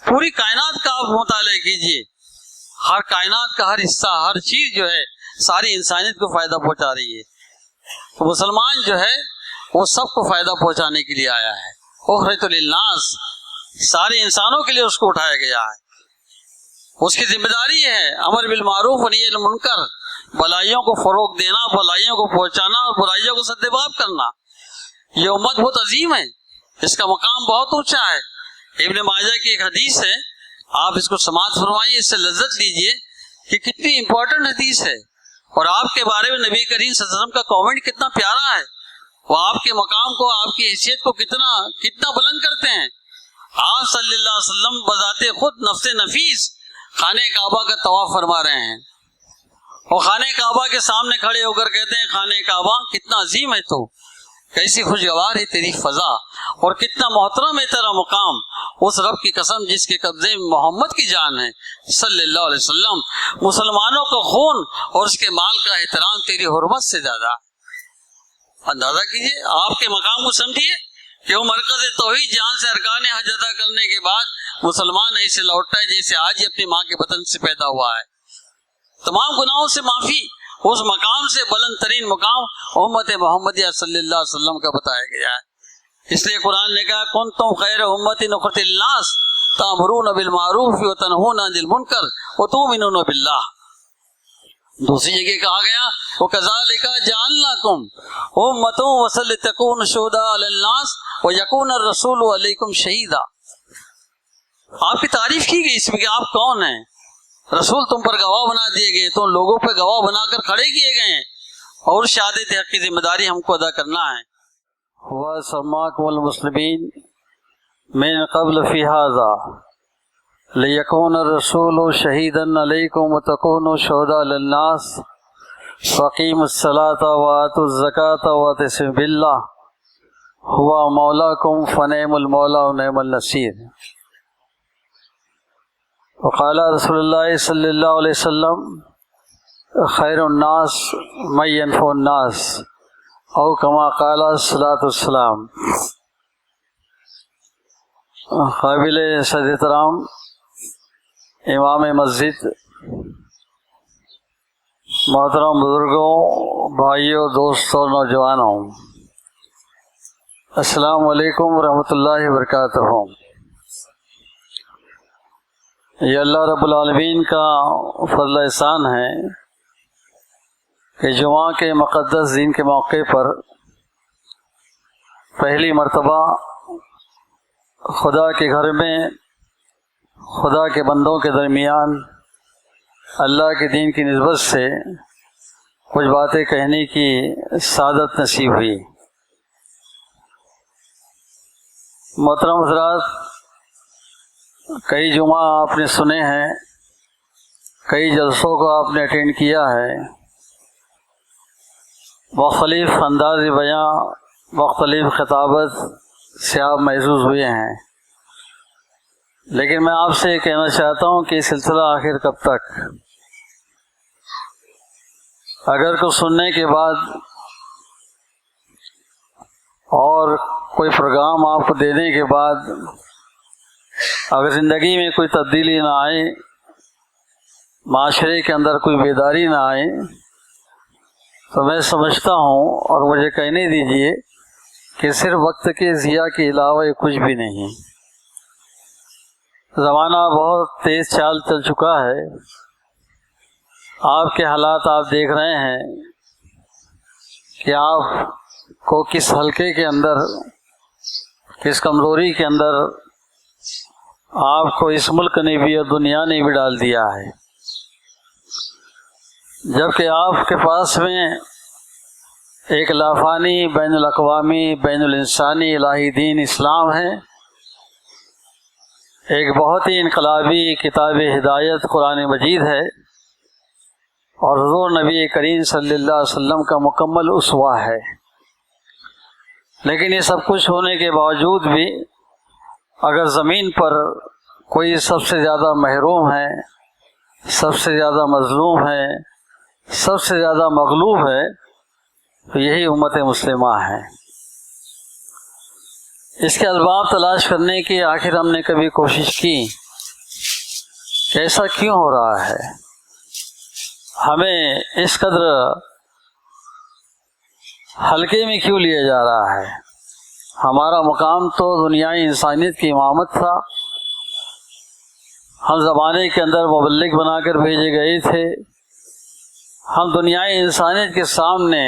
پوری کائنات کا آپ مطالعہ کیجئے، ہر کائنات کا ہر حصہ، ہر چیز جو ہے ساری انسانیت کو فائدہ پہنچا رہی ہے۔ تو مسلمان جو ہے وہ سب کو فائدہ پہنچانے کے لیے آیا ہے۔ اخرجت للناس، سارے انسانوں کے لیے اس کو اٹھایا گیا ہے۔ اس کی ذمہ داری ہے امر بالمعروف و نہی عن المنکر، بھلائیوں کو فروغ دینا، بھلائیوں کو پہنچانا اور برائیوں کو سدباب کرنا۔ یہ امت بہت عظیم ہے، اس کا مقام بہت اونچا ہے۔ ابن ماجہ کی ایک حدیث ہے، آپ اس کو سماعت فرمائیے، اس سے لذت لیجئے کہ کتنی امپورٹنٹ حدیث ہے، اور آپ کے بارے میں نبی کریم صلی اللہ علیہ وسلم کا کامنٹ کتنا پیارا ہے، وہ آپ کے مقام کو، آپ کی حیثیت کو کتنا بلند کرتے ہیں۔ آپ صلی اللہ علیہ وسلم بذات خود نفس نفیس خانہ کعبہ کا طواف فرما رہے ہیں، اور خانہ کعبہ کے سامنے کھڑے ہو کر کہتے ہیں خانہ کعبہ کتنا عظیم ہے تو، کیسی خوشگوار ہے تیری فضا، اور کتنا محترم ہے تیرا مقام، اس رب کی قسم جس کے قبضے میں محمد کی جان ہے صلی اللہ علیہ وسلم، مسلمانوں کا خون اور اس کے مال کا احترام تیری حرمت سے زیادہ۔ اندازہ کیجئے، آپ کے مقام کو سمجھیے کہ وہ مرکز توحید جہاں سے ارکان حج ادا کرنے کے بعد مسلمان ایسے لوٹتا ہے جیسے آج ہی اپنی ماں کے بطن سے پیدا ہوا ہے۔ تمام گناہوں سے معافی، اس مقام سے بلند ترین مقام امت محمدیہ صلی اللہ علیہ وسلم کا بتایا گیا ہے۔ اس لیے قرآن نے کہا کنتم خیر امت اخرجت للناس تأمرون بالمعروف وتنہون عن المنکر وتؤمنون باللہ۔ دوسری جگہ کہا گیا وَكَذَلِكَ جَعَلْنَاكُمْ أُمَّةً وَسَطًا لِتَكُونُوا شُهَدَاءَ عَلَى النَّاسِ وَيَكُونَ الرَّسُولُ عَلَيْكُمْ شَهِيدًا۔ آپ کی تعریف کی گئی اس میں کہ آپ کون ہیں، رسول تم پر گواہ بنا دیے گئے، تم لوگوں پہ گواہ بنا کر کھڑے کیے گئے ہیں، اور شہادت حق کی ذمہ داری ہم کو ادا کرنا ہے۔ وَسَمَّاكُمُ الْمُسْلِمِينَ مِن قَبْلُ فِي هَذَا لِيَكُونَ الرَّسُولُ شَهِيدًا عَلَيْكُمْ وَتَكُونُوا شُهَدَاءَ عَلَى النَّاسِ وَأَقِيمُوا الصَّلَاةَ وَآتُوا الزَّكَاةَ وَاعْتَصِمُوا بِاللَّهِ هُوَ مَوْلَاكُمْ فَنِعْمَ الْمَوْلَىٰ وَنِعْمَ النَّصِيرُ۔ وقال رسول اللہ صلی اللہ علیہ وسلم خیر الناس من ينفع الناس، او کما قال الصلاۃ والسلام۔ قابل صدر احترام امام مسجد، محترم بزرگوں، بھائیوں، دوستوں، نوجوانوں، السلام علیکم ورحمۃ اللہ وبرکاتہ۔ یہ اللہ رب العالمین کا فضل احسان ہے کہ جمعہ کے مقدس دن کے موقع پر پہلی مرتبہ خدا کے گھر میں خدا کے بندوں کے درمیان اللہ کے دین کی نسبت سے کچھ باتیں کہنے کی سعادت نصیب ہوئی۔ محترم حضرات، کئی جمعہ آپ نے سنے ہیں، کئی جلسوں کو آپ نے اٹینڈ کیا ہے، مختلف انداز بیاں، مختلف خطابت سے آپ محظوظ ہوئے ہیں، لیکن میں آپ سے یہ کہنا چاہتا ہوں کہ یہ سلسلہ آخر کب تک؟ اگر کچھ سننے کے بعد اور کوئی پروگرام آپ کو دینے کے بعد اگر زندگی میں کوئی تبدیلی نہ آئے، معاشرے کے اندر کوئی بیداری نہ آئے، تو میں سمجھتا ہوں، اور مجھے کہنے دیجئے کہ صرف وقت کے ضیاع کے علاوہ یہ کچھ بھی نہیں۔ زمانہ بہت تیز چال چل چکا ہے، آپ کے حالات آپ دیکھ رہے ہیں کہ آپ کو کس حلقے کے اندر، کس کمزوری کے اندر آپ کو اس ملک نے بھی اور دنیا نے بھی ڈال دیا ہے، جبکہ آپ کے پاس میں ایک لافانی بین الاقوامی بین الانسانی الہی دین اسلام ہے، ایک بہت ہی انقلابی کتاب ہدایت قرآن مجید ہے، اور حضور نبی کریم صلی اللہ علیہ وسلم کا مکمل اسوہ ہے۔ لیکن یہ سب کچھ ہونے کے باوجود بھی اگر زمین پر کوئی سب سے زیادہ محروم ہے، سب سے زیادہ مظلوم ہے، سب سے زیادہ مغلوب ہے، تو یہی امت مسلمہ ہے۔ اس کے اسباب تلاش کرنے کی آخر ہم نے کبھی کوشش کی کہ ایسا کیوں ہو رہا ہے، ہمیں اس قدر ہلکے میں کیوں لیا جا رہا ہے۔ ہمارا مقام تو دنیائی انسانیت کی امامت تھا، ہم زمانے کے اندر مبلغ بنا کر بھیجے گئے تھے، ہم دنیائی انسانیت کے سامنے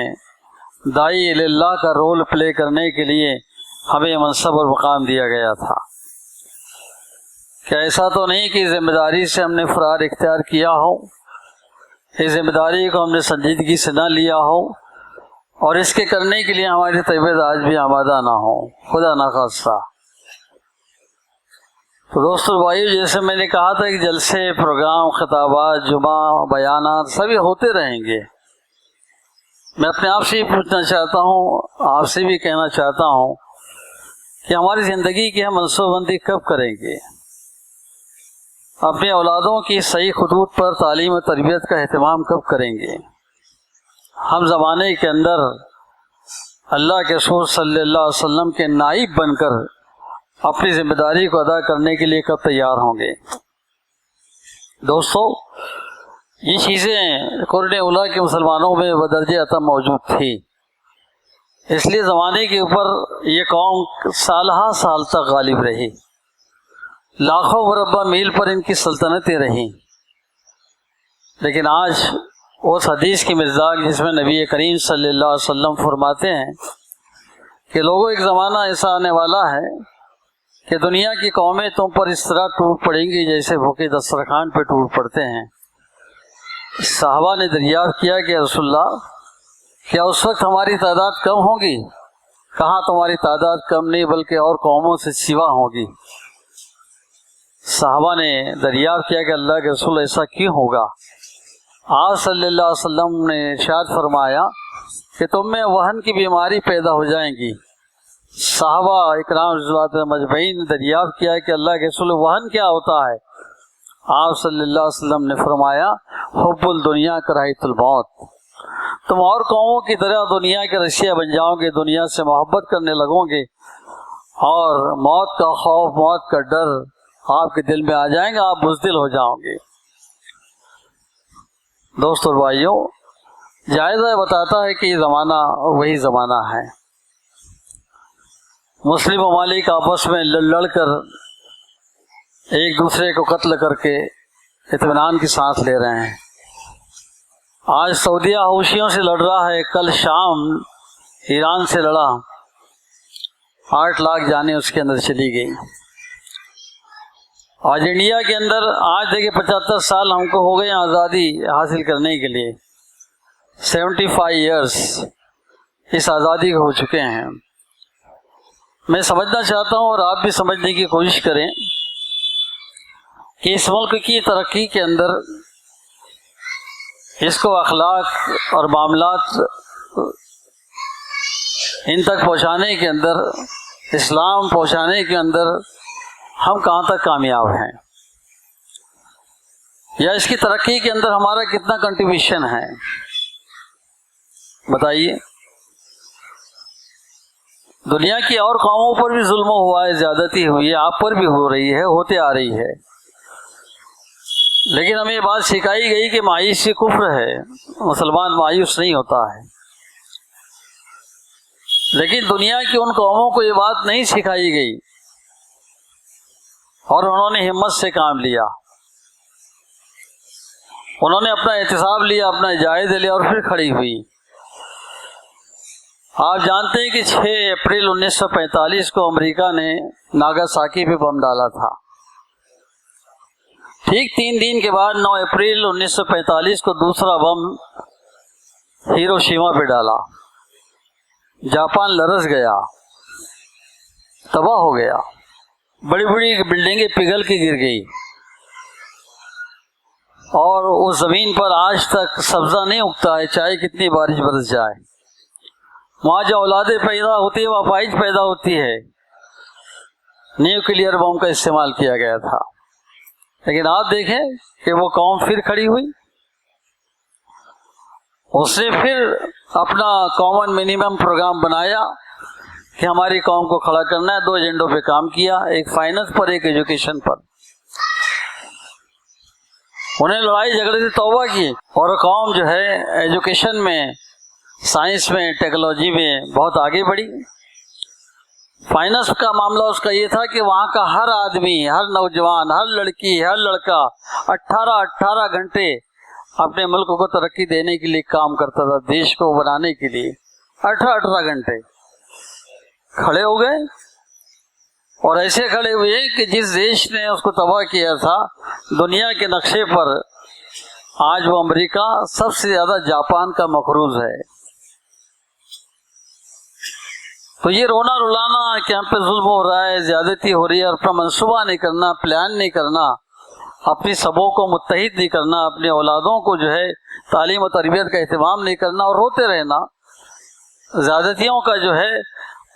داعی اللہ کا رول پلے کرنے کے لیے ہمیں منصب اور مقام دیا گیا تھا۔ کیا ایسا تو نہیں کہ ذمہ داری سے ہم نے فرار اختیار کیا ہو، اس ذمہ داری کو ہم نے سنجیدگی سے نہ لیا ہو اور اس کے کرنے کے لیے ہماری طبیعت آج بھی آمادہ نہ ہو، خدا نہ خواستہ۔ تو دوستو بھائیو، جیسے میں نے کہا تھا کہ جلسے، پروگرام، خطابات، جمعہ، بیانات سبھی ہوتے رہیں گے۔ میں اپنے آپ سے یہ پوچھنا چاہتا ہوں، آپ سے بھی کہنا چاہتا ہوں کہ ہماری زندگی کی ہم منصوبہ بندی کب کریں گے؟ اپنے اولادوں کی صحیح خطوط پر تعلیم و تربیت کا اہتمام کب کریں گے؟ ہم زمانے کے اندر اللہ کے رسول صلی اللہ علیہ وسلم کے نائب بن کر اپنی ذمہ داری کو ادا کرنے کے لیے کب تیار ہوں گے؟ دوستو، یہ چیزیں قرن اولیٰ کے مسلمانوں میں بدرجہ عطا موجود تھی، اس لیے زمانے کے اوپر یہ قوم سالہ سال تک غالب رہی، لاکھوں مربع میل پر ان کی سلطنتیں رہیں۔ لیکن آج اس حدیث کی مصداق جس میں نبی کریم صلی اللہ علیہ وسلم فرماتے ہیں کہ لوگوں، ایک زمانہ ایسا آنے والا ہے کہ دنیا کی قومیں تم پر اس طرح ٹوٹ پڑیں گی جیسے بھوکے دسترخوان پہ ٹوٹ پڑتے ہیں۔ صحابہ نے دریافت کیا کہ رسول اللہ، کیا اس وقت ہماری تعداد کم ہوگی؟ کہاں تمہاری تعداد کم نہیں بلکہ اور قوموں سے سوا ہوگی۔ صحابہ نے دریافت کیا کہ اللہ کے رسول ایسا کیوں ہوگا؟ آپ صلی اللہ علیہ وسلم نے ارشاد فرمایا کہ تم میں وہن کی بیماری پیدا ہو جائیں گی۔ صحابہ اکرام رضوان اللہ مجمعین نے دریافت کیا کہ اللہ کے رسول وہن کیا ہوتا ہے؟ آپ صلی اللہ علیہ وسلم نے فرمایا حب الدنیا کراہیت الموت، تم اور قوموں کی طرح دنیا کے رسیا بن جاؤ گے، دنیا سے محبت کرنے لگو گے اور موت کا خوف، موت کا ڈر آپ کے دل میں آ جائیں گے، آپ بزدل ہو جاؤ گے۔ دوستو اور بھائیوں، جائزہ بتاتا ہے کہ یہ زمانہ وہی زمانہ ہے۔ مسلم ممالک آپس میں لڑ کر ایک دوسرے کو قتل کر کے اطمینان کی سانس لے رہے ہیں۔ آج سعودیہ حوثیوں سے لڑ رہا ہے، کل شام ایران سے لڑا، 8 لاکھ جانیں اس کے اندر چلی گئی۔ آج انڈیا کے اندر آج دیکھیں 75 سال ہم کو ہو گئے آزادی حاصل کرنے کے لیے، 75 ایئرس اس آزادی کو ہو چکے ہیں۔ میں سمجھنا چاہتا ہوں اور آپ بھی سمجھنے کی کوشش کریں کہ اس ملک کی ترقی کے اندر اس کو اخلاق اور معاملات ان تک پہنچانے کے اندر، اسلام پہنچانے کے اندر ہم کہاں تک کامیاب ہیں، یا اس کی ترقی کے اندر ہمارا کتنا کنٹریبیوشن ہے، بتائیے۔ دنیا کی اور قوموں پر بھی ظلم ہوا ہے، زیادتی ہوئی ہے، آپ پر بھی ہو رہی ہے، ہوتے آ رہی ہے، لیکن ہمیں یہ بات سکھائی گئی کہ مایوسی کفر ہے، مسلمان مایوس نہیں ہوتا ہے۔ لیکن دنیا کی ان قوموں کو یہ بات نہیں سکھائی گئی اور انہوں نے ہمت سے کام لیا، انہوں نے اپنا احتساب لیا، اپنا جائزہ لیا اور پھر کھڑی ہوئی۔ آپ جانتے ہیں کہ 6 اپریل 1945 کو امریکہ نے ناگاساکی پہ بم ڈالا تھا۔ ٹھیک 3 دن کے بعد 9 اپریل 1945 کو دوسرا بم ہیروشیما پہ ڈالا، جاپان لرز گیا، تباہ ہو گیا، بڑی بڑی بلڈنگیں پگھل کے گر گئی اور اس زمین پر آج تک سبزہ نہیں اگتا ہے، چاہے کتنی بارش برس جائے۔ وہاں جو اولادیں پیدا ہوتی ہے وہ اپائج پیدا ہوتی ہے۔ نیوکلیئر بم کا استعمال کیا گیا تھا، لیکن آپ دیکھیں کہ وہ قوم پھر کھڑی ہوئی، اس نے پھر اپنا کامن منیمم پروگرام بنایا کہ ہماری قوم کو کھڑا کرنا ہے۔ 2 ایجنڈوں پہ کام کیا، ایک فائننس پر، ایک ایجوکیشن پر۔ انہیں لڑائی جھگڑے سے توبہ کی، اور قوم جو ہے ایجوکیشن میں، سائنس میں، ٹیکنالوجی میں بہت آگے بڑھی۔ فائنانس کا معاملہ اس کا یہ تھا کہ وہاں کا ہر آدمی، ہر نوجوان، ہر لڑکی، ہر لڑکا 18 گھنٹے اپنے ملک کو ترقی دینے کے لیے کام کرتا تھا، دیش کو بنانے کے لیے 18 گھنٹے کھڑے ہو گئے، اور ایسے کھڑے ہوئے کہ جس دیش نے اس کو تباہ کیا تھا دنیا کے نقشے پر آج وہ امریکہ سب سے زیادہ جاپان کا مقروض ہے۔ تو یہ رونا رلانا کہ ہم پہ ظلم ہو رہا ہے، زیادتی ہو رہی ہے، اور اپنا منصوبہ نہیں کرنا، پلان نہیں کرنا، اپنی سبوں کو متحد نہیں کرنا، اپنے اولادوں کو جو ہے تعلیم و تربیت کا اہتمام نہیں کرنا اور روتے رہنا، زیادتیوں کا جو ہے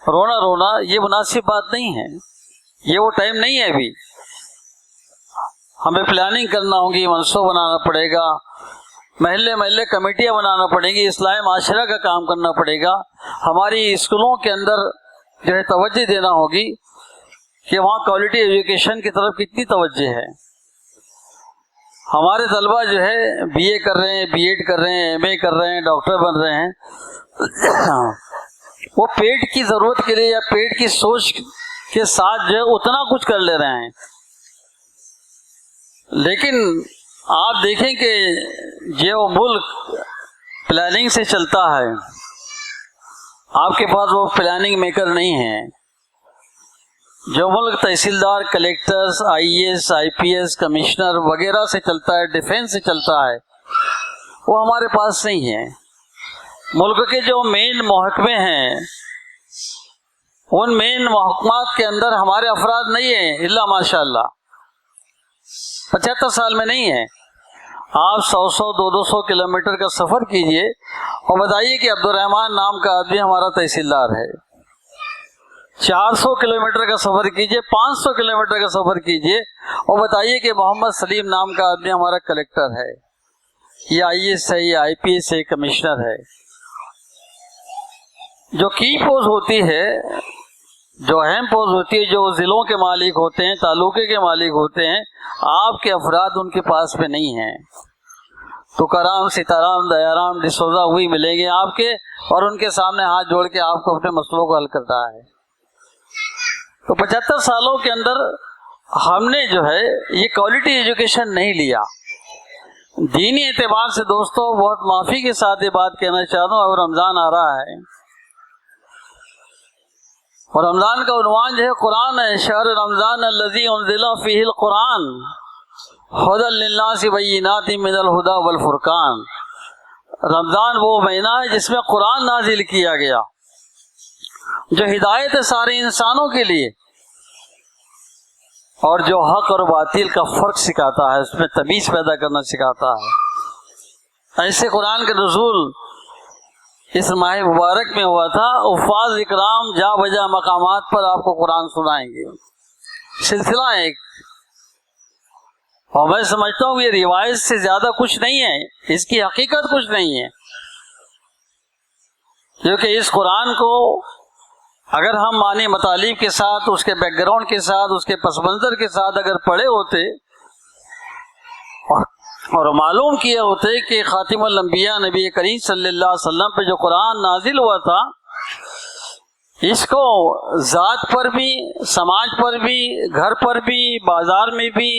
رونا، یہ مناسب بات نہیں ہے، یہ وہ ٹائم نہیں ہے۔ ابھی ہمیں پلاننگ کرنا ہوگی، منصوبہ بنانا پڑے گا، محلے کمیٹیاں بنانا پڑیں گی، اصلاح معاشرہ کا کام کرنا پڑے گا، ہماری اسکولوں کے اندر جو ہے توجہ دینا ہوگی کہ وہاں کوالٹی ایجوکیشن کی طرف کتنی توجہ ہے۔ ہمارے طلبہ جو ہے بی اے کر رہے ہیں، بی ایڈ کر رہے ہیں، ایم اے کر رہے ہیں، ڈاکٹر بن رہے ہیں، وہ پیٹ کی ضرورت کے لیے یا پیٹ کی سوچ کے ساتھ جو ہے اتنا کچھ کر لے رہے ہیں، لیکن آپ دیکھیں کہ جو ملک پلاننگ سے چلتا ہے، آپ کے پاس وہ پلاننگ میکر نہیں ہے۔ جو ملک تحصیلدار، collectors, I A S, I P S, commissioner وغیرہ سے چلتا ہے، ڈیفینس سے چلتا ہے، وہ ہمارے پاس نہیں ہے۔ ملک کے جو مین محکمے ہیں، ان مین محکمات کے اندر ہمارے افراد نہیں ہیں، الا ماشاء اللہ 75 سال میں نہیں ہے۔ آپ 100 200 کلومیٹر کا سفر کیجئے اور بتائیے کہ عبد الرحمان نام کا آدمی ہمارا تحصیلدار ہے۔ 400 کلومیٹر کا سفر کیجئے، 500 کلومیٹر کا سفر کیجئے اور بتائیے کہ محمد سلیم نام کا آدمی ہمارا کلیکٹر ہے، یا آئی ایس ہے، یا آئی پی ایس ہے، کمشنر ہے۔ جو کی پوز ہوتی ہے، جو اہم پوز ہوتی ہے، جو ضلعوں کے مالک ہوتے ہیں، تعلقے کے مالک ہوتے ہیں، آپ کے افراد ان کے پاس میں نہیں ہیں۔ تو کرام، سیتارام، دیارام، ڈسوزا وہی ملیں گے آپ کے، اور ان کے سامنے ہاتھ جوڑ کے آپ کو اپنے مسئلوں کو حل کرتا ہے۔ تو 75 سالوں کے اندر ہم نے جو ہے یہ کوالٹی ایجوکیشن نہیں لیا۔ دینی اعتبار سے دوستو بہت معافی کے ساتھ یہ بات کہنا چاہتا ہوں، اب رمضان آ رہا ہے اور رمضان کا عنوان جو ہے قرآن ہے، شہر رمضان الذی انزل فیہ القرآن ھدی للناس بینات من الھدی والفرقان۔ رمضان وہ مہینہ ہے جس میں قرآن نازل کیا گیا، جو ہدایت ہے سارے انسانوں کے لیے، اور جو حق اور باطل کا فرق سکھاتا ہے، اس میں تمیز پیدا کرنا سکھاتا ہے۔ ایسے قرآن کا نزول اس ماہ مبارک میں ہوا تھا۔ حفاظ اکرام جا بجا مقامات پر آپ کو قرآن سنائیں گے، سلسلہ ایک، اور میں سمجھتا ہوں کہ یہ روایت سے زیادہ کچھ نہیں ہے، اس کی حقیقت کچھ نہیں ہے، کیونکہ اس قرآن کو اگر ہم معنی مطالب کے ساتھ، اس کے بیک گراؤنڈ کے ساتھ، اس کے پس منظر کے ساتھ اگر پڑھے ہوتے اور معلوم کیے ہوتے کہ خاتم الانبیاء نبی کریم صلی اللہ علیہ وسلم پہ جو قرآن نازل ہوا تھا، اس کو ذات پر بھی، سماج پر بھی، گھر پر بھی، بازار میں بھی،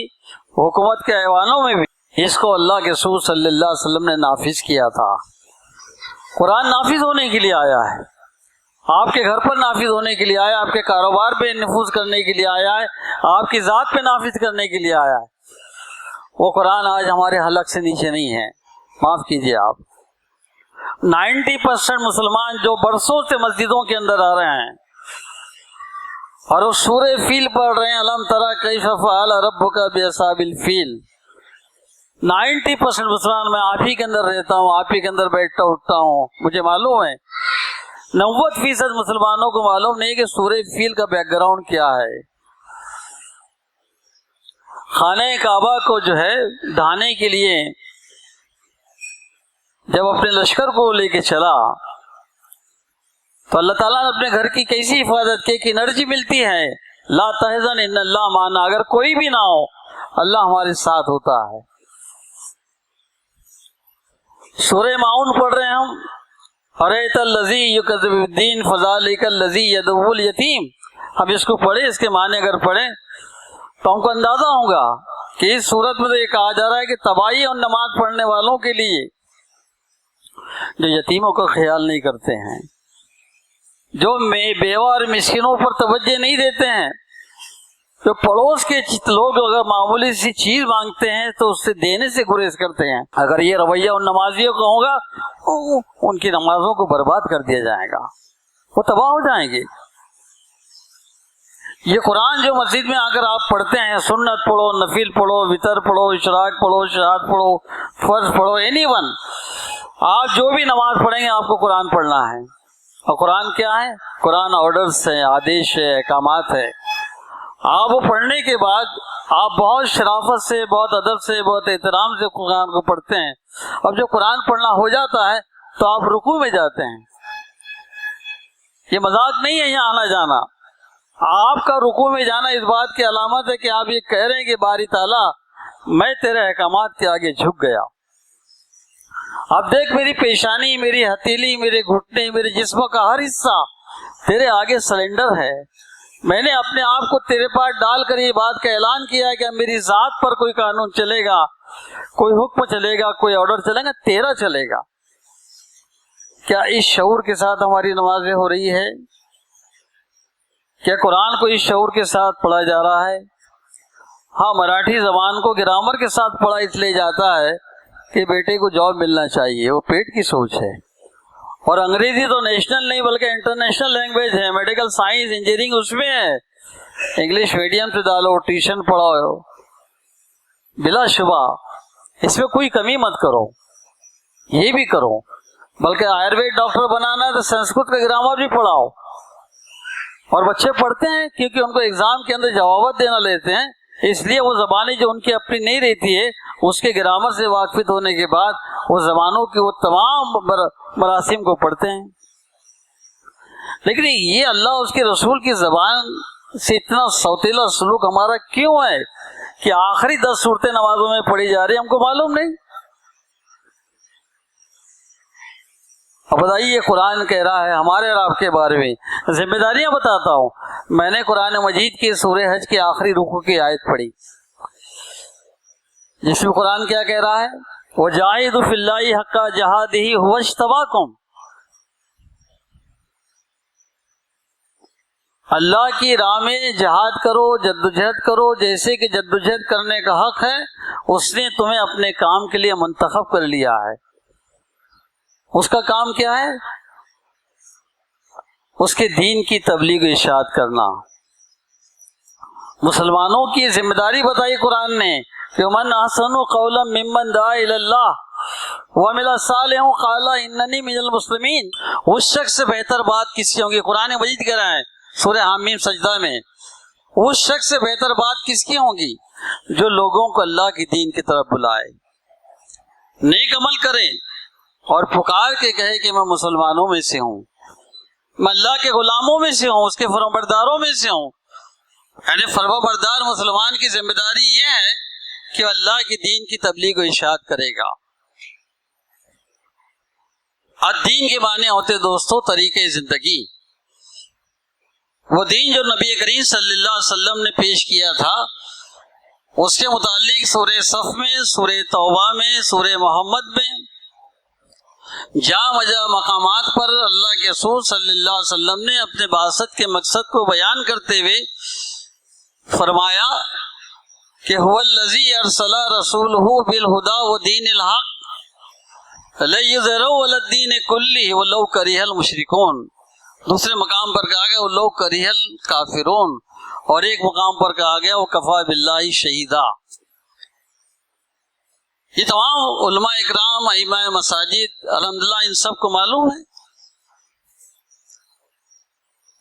حکومت کے ایوانوں میں بھی، اس کو اللہ کے رسول صلی اللہ علیہ وسلم نے نافذ کیا تھا۔ قرآن نافذ ہونے کے لیے آیا ہے، آپ کے گھر پر نافذ ہونے کے لیے آیا، آپ کے کاروبار پہ نفوذ کرنے کے لیے آیا ہے، آپ کی ذات پہ نافذ کرنے کے لیے آیا ہے۔ وہ قرآن آج ہمارے حلق سے نیچے نہیں ہے، معاف کیجیے آپ۔ 90% مسلمان جو برسوں سے مسجدوں کے اندر آ رہے ہیں اور وہ سورہ فیل پڑھ رہے ہیں، الم تری کیف فعل ربک باصحاب الفیل، 90% مسلمان، میں آپ ہی کے اندر رہتا ہوں، آپ ہی کے اندر بیٹھتا اٹھتا ہوں، مجھے معلوم ہے 90% مسلمانوں کو معلوم نہیں کہ سورہ فیل کا بیک گراؤنڈ کیا ہے۔ خانہ کعبہ کو جو ہے ڈھانے کے لیے جب اپنے لشکر کو لے کے چلا تو اللہ تعالیٰ نے اپنے گھر کی کیسی حفاظت کی کہ انرجی ملتی ہے، لا تحزن ان اللہ معنا، اگر کوئی بھی نہ ہو اللہ ہمارے ساتھ ہوتا ہے۔ سورہ معون پڑھ رہے ہیں ہم، ارایت الذی یکذب بالدین فذلک الذی یدعو الیتیم. ہم اس کو پڑھیں، اس کے معنی اگر پڑھیں تو ہم کو اندازہ ہوگا کہ اس صورت میں تو یہ کہا جا رہا ہے کہ تباہی ہے ان نماز پڑھنے والوں کے لیے جو یتیموں کا خیال نہیں کرتے ہیں، جو بیوہ اور مسکینوں پر توجہ نہیں دیتے ہیں، جو پڑوس کے لوگ اگر معمولی سی چیز مانگتے ہیں تو اس سے دینے سے گریز کرتے ہیں. اگر یہ رویہ ان نمازیوں کا ہوگا ان کی نمازوں کو برباد کر دیا جائے گا، وہ تباہ ہو جائیں گے. یہ قرآن جو مسجد میں آ کر آپ پڑھتے ہیں، سنت پڑھو، نفل پڑھو، وتر پڑھو، اشراق پڑھو، شہاد پڑھو، فرض پڑھو، اینی ون، آپ جو بھی نماز پڑھیں گے آپ کو قرآن پڑھنا ہے. اور قرآن کیا ہے؟ قرآن آرڈرز ہے، آدیش ہے، احکامات ہے. آپ وہ پڑھنے کے بعد آپ بہت شرافت سے، بہت ادب سے، بہت احترام سے قرآن کو پڑھتے ہیں. اب جب قرآن پڑھنا ہو جاتا ہے تو آپ رکوع میں جاتے ہیں. یہ مذاق نہیں ہے یہاں آنا جانا. آپ کا رکوع میں جانا اس بات کی علامت ہے کہ آپ یہ کہہ رہے ہیں کہ باری تعالیٰ میں تیرے احکامات کے آگے جھک گیا. اب دیکھ میری پیشانی، میری ہتھیلی، میرے گھٹنے، میرے جسم کا ہر حصہ تیرے آگے سرنڈر ہے. میں نے اپنے آپ کو تیرے پاس ڈال کر یہ بات کا اعلان کیا ہے کہ میری ذات پر کوئی قانون چلے گا، کوئی حکم چلے گا، کوئی آرڈر چلے گا، تیرا چلے گا. کیا اس شعور کے ساتھ ہماری نمازیں ہو رہی ہے؟ کیا قرآن کو اس شعور کے ساتھ پڑھا جا رہا ہے؟ ہاں، مراٹھی زبان کو گرامر کے ساتھ پڑھا اس لیے جاتا ہے کہ بیٹے کو جاب ملنا چاہیے، وہ پیٹ کی سوچ ہے. اور انگریزی تو نیشنل نہیں بلکہ انٹرنیشنل لینگویج ہے. میڈیکل سائنس انجینئرنگ اس میں ہے. انگلش میڈیم سے ڈالو، ٹیوشن پڑھاؤ، بلا شبہ اس میں کوئی کمی مت کرو، یہ بھی کرو. بلکہ آیوروید ڈاکٹر بنانا ہے تو سنسکرت کا گرامر بھی پڑھاؤ. اور بچے پڑھتے ہیں کیونکہ ان کو ایگزام کے اندر جوابات دینا لیتے ہیں، اس لیے وہ زبانیں جو ان کی اپنی نہیں رہتی ہے اس کے گرامر سے واقفیت ہونے کے بعد وہ زبانوں کی وہ تمام مراسم کو پڑھتے ہیں. لیکن یہ اللہ اس کے رسول کی زبان سے اتنا سوتیلا سلوک ہمارا کیوں ہے کہ آخری 10 صورتیں نمازوں میں پڑھی جا رہی ہیں، ہم کو معلوم نہیں. اب بتائیے یہ قرآن کہہ رہا ہے ہمارے اور آپ کے بارے میں. ذمہ داریاں بتاتا ہوں. میں نے قرآن مجید کی سورہ حج کے آخری رکوع کی آیت پڑھی جس میں قرآن کیا کہہ رہا ہے؟ وَجَاهِدُوا فِي اللَّهِ حَقَّ جِهَادِهِ هُوَ اجْتَبَاكُمْ. اللہ کی راہ میں جہاد کرو، جدوجہد کرو جیسے کہ جدوجہد کرنے کا حق ہے. اس نے تمہیں اپنے کام کے لیے منتخب کر لیا ہے. اس کا کام کیا ہے؟ اس کے دین کی تبلیغ و ارشاد کرنا. مسلمانوں کی ذمہ داری بتائی قرآن نے کہ من احسن قولا ممن دعا الی اللہ وعمل صالحا قال اننی من المسلمین. اس شخص سے بہتر بات کس کی ہوگی؟ قرآن مجید کہہ رہا ہے سورہ حامیم سجدہ میں، اس شخص سے بہتر بات کس کی ہوگی جو لوگوں کو اللہ کے دین کی طرف بلائے، نیک عمل کرے اور پکار کے کہے کہ میں مسلمانوں میں سے ہوں، میں اللہ کے غلاموں میں سے ہوں، اس کے فرمانبرداروں میں سے ہوں. یعنی فرمانبردار مسلمان کی ذمہ داری یہ ہے کہ اللہ کے دین کی تبلیغ و ارشاد کرے گا. دین کے معنی ہوتے دوستو طریقے زندگی. وہ دین جو نبی کریم صلی اللہ علیہ وسلم نے پیش کیا تھا اس کے متعلق سورہ صف میں، سورہ توبہ میں، سورہ محمد میں جا مجا مقامات پر اللہ کے رسول صلی اللہ علیہ وسلم نے اپنے بعثت کے مقصد کو بیان کرتے ہوئے فرمایا کہ هو الذی ارسل رسولہ بالہدی ودین الحق لیظہرہ علی الدین کلہ ولو کرہ المشرکون. دوسرے مقام پر کہا گیا ولو کرہ الکافرون، اور ایک مقام پر کہا گیا وکفی باللہ شہیدا. یہ تمام علماء اکرام، ائمہ مساجد الحمدللہ ان سب کو معلوم ہے.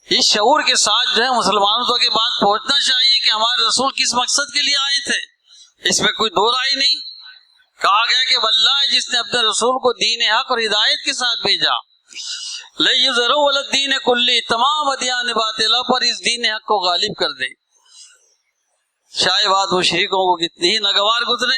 اس شعور کے ساتھ جو ہے مسلمانوں تک یہ بات پہنچنا چاہیے کہ ہمارے رسول کس مقصد کے لیے آئے تھے. اس میں کوئی دو رائے نہیں. کہا گیا کہ واللہ جس نے اپنے رسول کو دین حق اور ہدایت کے ساتھ بھیجا، لیظہرہ علی الدین کلہ، تمام ادیان باطلہ پر اس دین حق کو غالب کر دے. چاہے بات مشرکوں کو کتنی ہی ناگوار گزرے،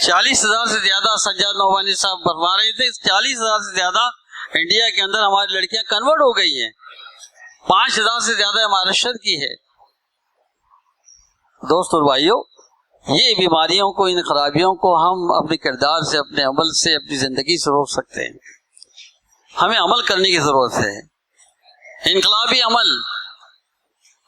40,000 سے زیادہ سجاد نوبانی صاحب فرما رہے تھے 40,000 سے زیادہ انڈیا کے اندر ہماری لڑکیاں کنورٹ ہو گئی ہیں. 5,000 سے زیادہ مہاراشٹر کی ہے. دوست اور بھائیوں، یہ بیماریوں کو، ان خرابیوں کو ہم اپنے کردار سے، اپنے عمل سے، اپنی زندگی سے روک سکتے ہیں. ہمیں عمل کرنے کی ضرورت ہے، انقلابی عمل.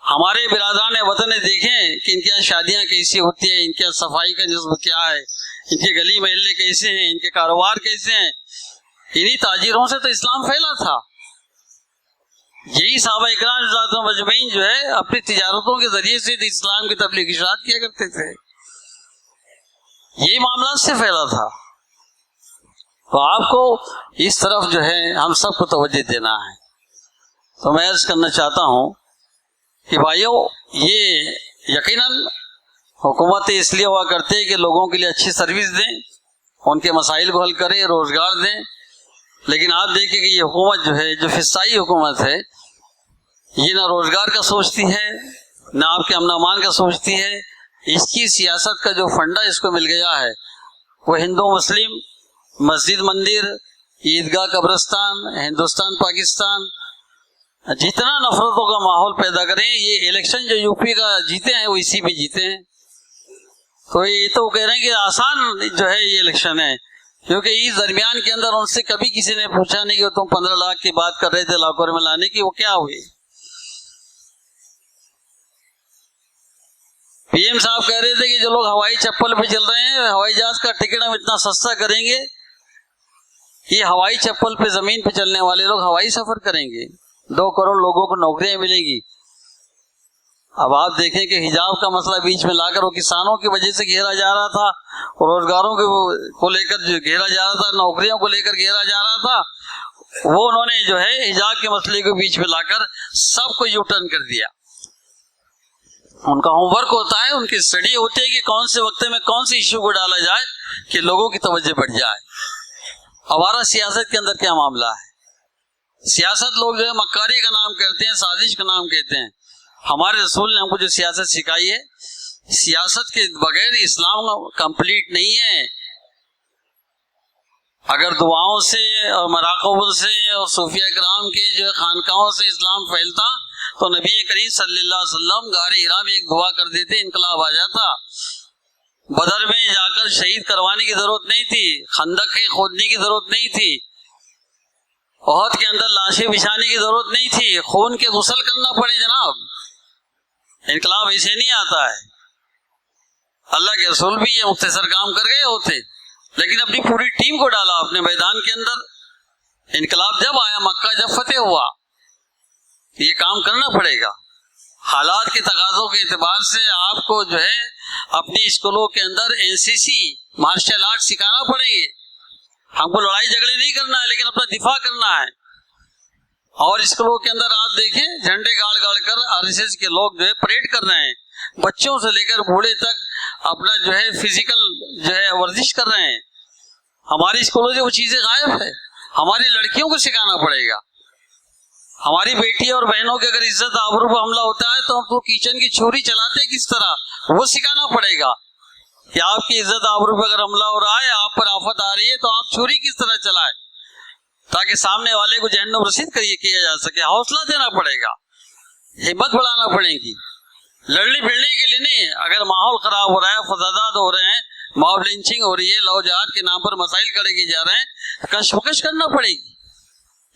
ہمارے برادران وطن نے دیکھیں کہ ان کے یہاں شادیاں کیسی ہوتی ہیں، ان کے یہاں صفائی کا جذب کیا ہے، ان کے گلی محلے کیسے ہیں، ان کے کاروبار کیسے ہیں. انہی تاجروں سے تو اسلام پھیلا تھا. یہی صحابہ اکرام رضی اللہ عنہم اجمعین جو ہے اپنی تجارتوں کے ذریعے سے اسلام کی تبلیغ اشاعت کیا کرتے تھے. یہی معاملات سے پھیلا تھا. تو آپ کو اس طرف جو ہے ہم سب کو توجہ دینا ہے. تو میں عرض کرنا چاہتا ہوں کہ بھائیوں، یہ یقیناً حکومتیں اس لیے ہوا کرتے ہیں کہ لوگوں کے لیے اچھی سروس دیں، ان کے مسائل کو حل کریں، روزگار دیں. لیکن آپ دیکھیں کہ یہ حکومت جو ہے، جو فسطائی حکومت ہے، یہ نہ روزگار کا سوچتی ہے، نہ آپ کے امن و امان کا سوچتی ہے. اس کی سیاست کا جو فنڈا اس کو مل گیا ہے وہ ہندو مسلم، مسجد مندر، عیدگاہ قبرستان، ہندوستان پاکستان، جتنا نفرتوں کا ماحول پیدا کریں. یہ الیکشن جو یو پی کا جیتے ہیں وہ اسی پہ جیتے ہیں. تو یہ تو کہہ رہے ہیں کہ آسان جو ہے یہ الیکشن ہے، کیونکہ اس درمیان کے اندر ان سے کبھی کسی نے پوچھا نہیں کہ تم 15 لاکھ کی بات کر رہے تھے لاکھوں میں لانے کی، وہ کیا ہوئی. پی ایم صاحب کہہ رہے تھے کہ جو لوگ ہوائی چپل پہ چل رہے ہیں، ہوائی جہاز کا ٹکٹ ہم اتنا سستا کریں گے، یہ ہوائی چپل پہ زمین پہ چلنے والے لوگ ہوائی سفر کریں گے، 2 کروڑ لوگوں کو نوکریاں ملیں گی. اب آپ دیکھیں کہ حجاب کا مسئلہ بیچ میں لا کر وہ کسانوں کی وجہ سے گھیرا جا رہا تھا، روزگاروں کو لے کر جو گھیرا جا رہا تھا، نوکریوں کو لے کر گھیرا جا رہا تھا، وہ انہوں نے جو ہے حجاب کے مسئلے کو بیچ میں لا کر سب کو یو ٹرن کر دیا. ان کا ہوم ورک ہوتا ہے، ان کی اسٹڈی ہوتی ہے کہ کون سے وقت میں کون سے ایشو کو ڈالا جائے کہ لوگوں کی توجہ بڑھ جائے. ہمارا سیاست کے اندر کیا معاملہ ہے؟ سیاست لوگ جو ہے مکاری کا نام کہتے ہیں، سازش کا نام کہتے ہیں. ہمارے رسول نے ہم کو جو سیاست سکھائی ہے، سیاست کے بغیر اسلام کمپلیٹ نہیں ہے. اگر دعاؤں سے اور مراقبوں سے اور صوفیہ کرام کے جو خانقاہوں سے اسلام پھیلتا تو نبی کریم صلی اللہ علیہ وسلم غار حرا میں ایک دعا کر دیتے، انقلاب آ جاتا. بدر میں جا کر شہید کروانے کی ضرورت نہیں تھی، خندق کھودنے کی ضرورت نہیں تھی، احد کے اندر لاشیں بچھانے کی ضرورت نہیں تھی، خون کے غسل کرنا پڑے جناب. انقلاب ایسے نہیں آتا ہے. اللہ کے رسول بھی یہ مختصر کام کر گئے ہوتے، لیکن اپنی پوری ٹیم کو ڈالا اپنے میدان کے اندر. انقلاب جب آیا، مکہ جب فتح ہوا، یہ کام کرنا پڑے گا. حالات کے تقاضوں کے اعتبار سے آپ کو جو ہے اپنی اسکولوں کے اندر NCC مارشل آرٹ سکھانا پڑیں گے. ہم کو لڑائی جھگڑے نہیں کرنا ہے، لیکن اپنا دفاع کرنا ہے. اور اسکولوں کے اندر آپ دیکھیں جھنڈے گاڑ گاڑ کر RSS کے لوگ جو ہے پریڈ کر رہے ہیں، بچوں سے لے کر بوڑھے تک اپنا جو ہے فزیکل جو ہے ورزش کر رہے ہیں. ہماری اسکولوں سے وہ چیزیں غائب ہے. ہماری لڑکیوں کو سکھانا پڑے گا. ہماری بیٹی اور بہنوں کے اگر عزت آبرو پر حملہ ہوتا ہے تو ہم تو کچن کی چھری چلاتے کس طرح، وہ سکھانا پڑے گا. کہ آپ کی عزت آبرو پر اگر حملہ ہو رہا ہے، آپ پر آفت آ رہی ہے، تو آپ چھری کس طرح چلائے تاکہ سامنے والے کو جہنم رسید کیا جا سکے. حوصلہ دینا پڑے گا، ہمت بڑھانا پڑے گی. لڑنے بھیڑنے کے لیے نہیں. اگر ماحول خراب ہو رہا ہے، فسادات ہو رہے ہیں، ماب لنچنگ ہو رہی ہے، لو جہاد کے نام پر مسائل کھڑے کیے جا رہے ہیں، کشمکش کرنا پڑے گی،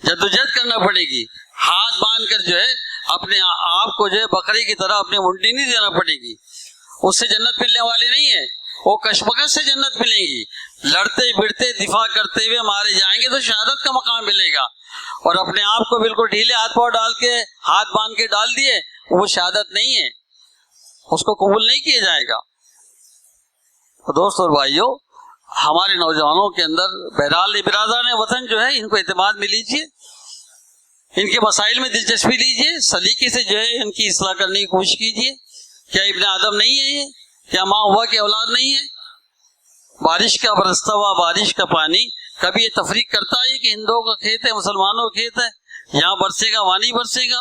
جدوجہد کرنا پڑے گی. ہاتھ باندھ کر جو ہے اپنے آپ کو جو ہے بکری کی طرح اپنی منڈی نہیں دینا پڑے گی. اس سے جنت ملنے والی نہیں ہے، وہ کشمکش سے جنت ملے گی. لڑتے بڑھتے دفاع کرتے ہوئے مارے جائیں گے تو شہادت کا مقام ملے گا. اور اپنے آپ کو بالکل ڈھیلے ہاتھ پاؤں ڈال کے، ہاتھ باندھ کے ڈال دیے، وہ شہادت نہیں ہے، اس کو قبول نہیں کیا جائے گا. دوست اور بھائیوں، ہمارے نوجوانوں کے اندر بہرحال برادران وطن جو ہے ان کو اعتماد میں لیجیے، ان کے مسائل میں دلچسپی لیجیے، سلیقے سے جو ہے ان کی اصلاح کرنے کی کوشش کیجیے. کیا ابن آدم نہیں ہے یہ؟ کیا ماں ہوا کی اولاد نہیں ہے؟ بارش کا برستا ہوا بارش کا پانی کبھی یہ تفریق کرتا ہے کہ ہندوؤں کا کھیت ہے، مسلمانوں کا کھیت ہے، یہاں برسے گا وہاں نہیں برسے گا؟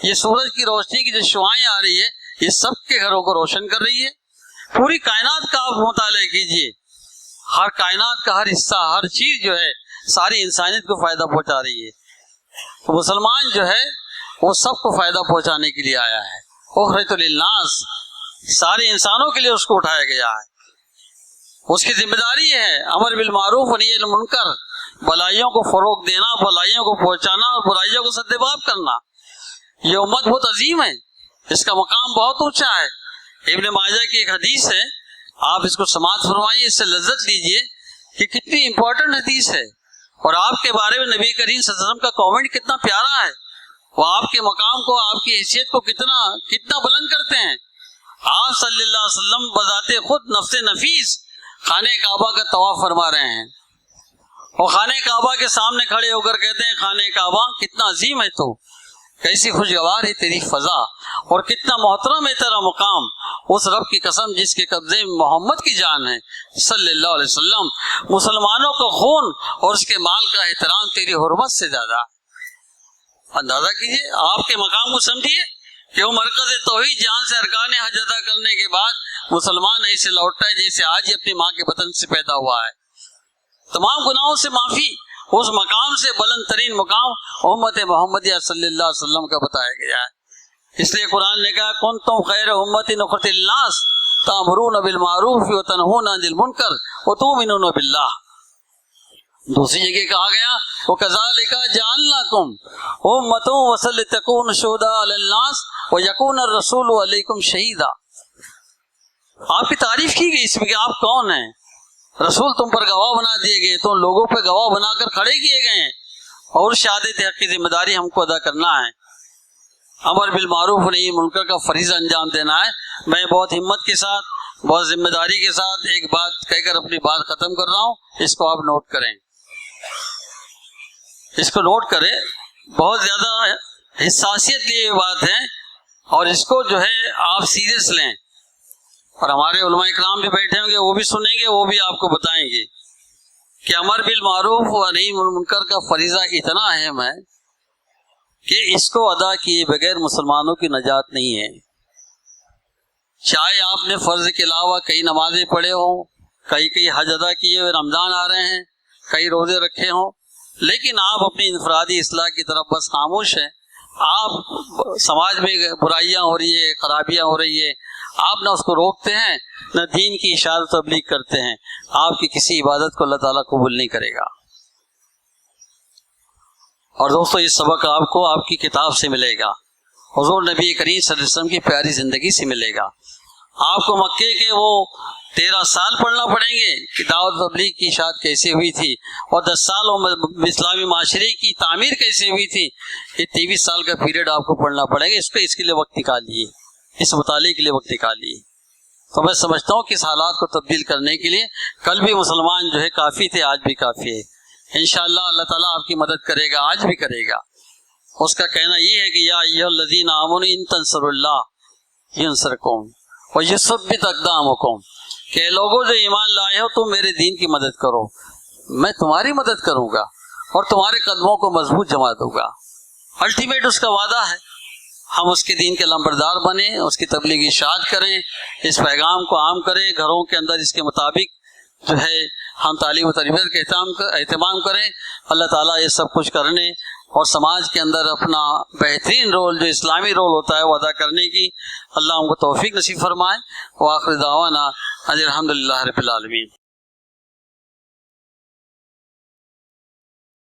یہ سورج کی روشنی کی جو شعاعیں آ رہی ہے، یہ سب کے گھروں کو روشن کر رہی ہے. پوری کائنات کا آپ مطالعہ کیجیے. ہر کائنات کا ہر حصہ، ہر چیز جو ہے ساری انسانیت کو فائدہ پہنچا رہی ہے. تو مسلمان جو ہے وہ سب کو فائدہ پہنچانے کے لیے آیا ہے. اخرجت للناس، سارے انسانوں کے لیے اس کو اٹھایا گیا ہے. اس کی ذمہ داری ہے امر بالمعروف و نہی عن المنکر، بھلائیوں کو فروغ دینا، بھلائیوں کو پہنچانا اور برائیوں کو سدباب کرنا. یہ امت بہت عظیم ہے، اس کا مقام بہت اونچا ہے. ابن ماجہ کی ایک حدیث ہے، آپ اس کو سماعت فرمائیے، اس سے لذت لیجئے کہ کتنی امپورٹنٹ حدیث ہے. اور آپ کے بارے میں نبی کریم صلی اللہ علیہ وسلم کا کامنٹ کتنا پیارا ہے. وہ آپ کے مقام کو، آپ کی حیثیت کو کتنا بلند کرتے ہیں. آپ صلی اللہ علیہ وسلم بذات خود نفس نفیس خانہ کعبہ کا طواف فرما رہے ہیں، اور خانہ کعبہ کے سامنے کھڑے ہو کر کہتے ہیں خانہ کعبہ کتنا عظیم ہے تو، کیسی خوشگوار ہے تیری فضا، اور کتنا محترم ہے تیرا مقام. اس رب کی قسم جس کے قبضے میں محمد کی جان ہے صلی اللہ علیہ وسلم، مسلمانوں کا خون اور اس کے مال کا احترام تیری حرمت سے زیادہ. اندازہ کیجئے، آپ کے مقام کو سمجھیے کہ وہ مرکز توحید جہاں سے ارکان حج ادا کرنے کے بعد مسلمان ایسے لوٹتا ہے جیسے آج ہی اپنی ماں کے بطن سے پیدا ہوا ہے. تمام گناہوں سے معافی، اس مقام سے بلند ترین مقام امت محمدیہ صلی اللہ علیہ وسلم کا بتایا گیا ہے. اس لیے قرآن نے کہا کنتم خیر امت اخرجت للناس تأمرون بالمعروف وتنہون عن المنکر وتؤمنون باللہ. دوسری جگہ کہا گیا وَكَذَلِكَ جَعَلْنَاكُمْ أُمَّةً وَسَلْ تَكُونُ شُهَدَاءَ عَلَى النَّاسِ وَيَكُونَ الرَّسُولُ عَلَيْكُمْ شَهِيدًا. آپ کی تعریف کی گئی اس میں کہ آپ کون ہیں. رسول تم پر گواہ بنا دیے گئے، تم لوگوں پہ گواہ بنا کر کھڑے کیے گئے ہیں، اور شہادت حق کی ذمہ داری ہم کو ادا کرنا ہے. امر بالمعروف نہیں منکر کا فریضہ انجام دینا ہے. میں بہت ہمت کے ساتھ، بہت ذمہ داری کے ساتھ ایک بات کہہ کر اپنی بات ختم کر رہا ہوں، اس کو آپ نوٹ کریں، اس کو نوٹ کریں. بہت زیادہ حساسیت لیے بات ہے، اور اس کو جو ہے آپ سیریس لیں. اور ہمارے علماء اکرام بھی بیٹھے ہوں گے، وہ بھی سنیں گے، وہ بھی آپ کو بتائیں گے کہ امر بالمعروف و نہی عن المنکر کا فریضہ اتنا اہم ہے کہ اس کو ادا کیے بغیر مسلمانوں کی نجات نہیں ہے. چاہے آپ نے فرض کے علاوہ کئی نمازیں پڑھے ہوں، کئی حج ادا کیے ہوئے، رمضان آ رہے ہیں، کئی روزے رکھے ہوں، لیکن آپ اپنی انفرادی اصلاح کی طرف بس خاموش ہیں. آپ سماج میں برائیاں ہو رہی ہے، خرابیاں ہو رہی ہے، آپ نہ اس کو روکتے ہیں، نہ دین کی اشاعت و تبلیغ کرتے ہیں. آپ کی کسی عبادت کو اللہ تعالیٰ قبول نہیں کرے گا. اور دوستو یہ سبق آپ کو آپ کی کتاب سے ملے گا، حضور نبی کریم صلی اللہ علیہ وسلم کی پیاری زندگی سے ملے گا. آپ کو مکے کے وہ 13 سال پڑھنا پڑیں گے کہ دعوت تبلیغ کی اشاعت کیسے ہوئی تھی، اور 10 سال اسلامی معاشرے کی تعمیر کیسے ہوئی تھی. یہ 23 سال کا پیریڈ آپ کو پڑھنا پڑے گا. اس کے لیے وقت نکالیے، اس مطالعے کے لیے وقت نکالیے. تو میں سمجھتا ہوں کہ اس حالات کو تبدیل کرنے کے لیے کل بھی مسلمان جو ہے کافی تھے، آج بھی کافی ہے. انشاءاللہ اللہ تعالیٰ آپ کی مدد کرے گا، آج بھی کرے گا. اس کا کہنا یہ ہے کہ یا ایھا الذین آمنوا ان تنصروا اللہ ینصرکم ویثبت اقدامکم، کہ لوگوں جو ایمان لائے ہو تم میرے دین کی مدد کرو، میں تمہاری مدد کروں گا اور تمہارے قدموں کو مضبوط جما دوں گا. الٹیمیٹ اس کا وعدہ ہے. ہم اس کے دین کے لمبردار بنیں، اس کی تبلیغی اشاعت کریں، اس پیغام کو عام کریں، گھروں کے اندر اس کے مطابق جو ہے ہم تعلیم و تربیت کا اہتمام کریں. اللہ تعالیٰ یہ سب کچھ کرنے اور سماج کے اندر اپنا بہترین رول جو اسلامی رول ہوتا ہے وہ ادا کرنے کی اللہ ہم کو توفیق نصیب فرمائے. وآخر دعوانا الحمدللہ رب العالمین.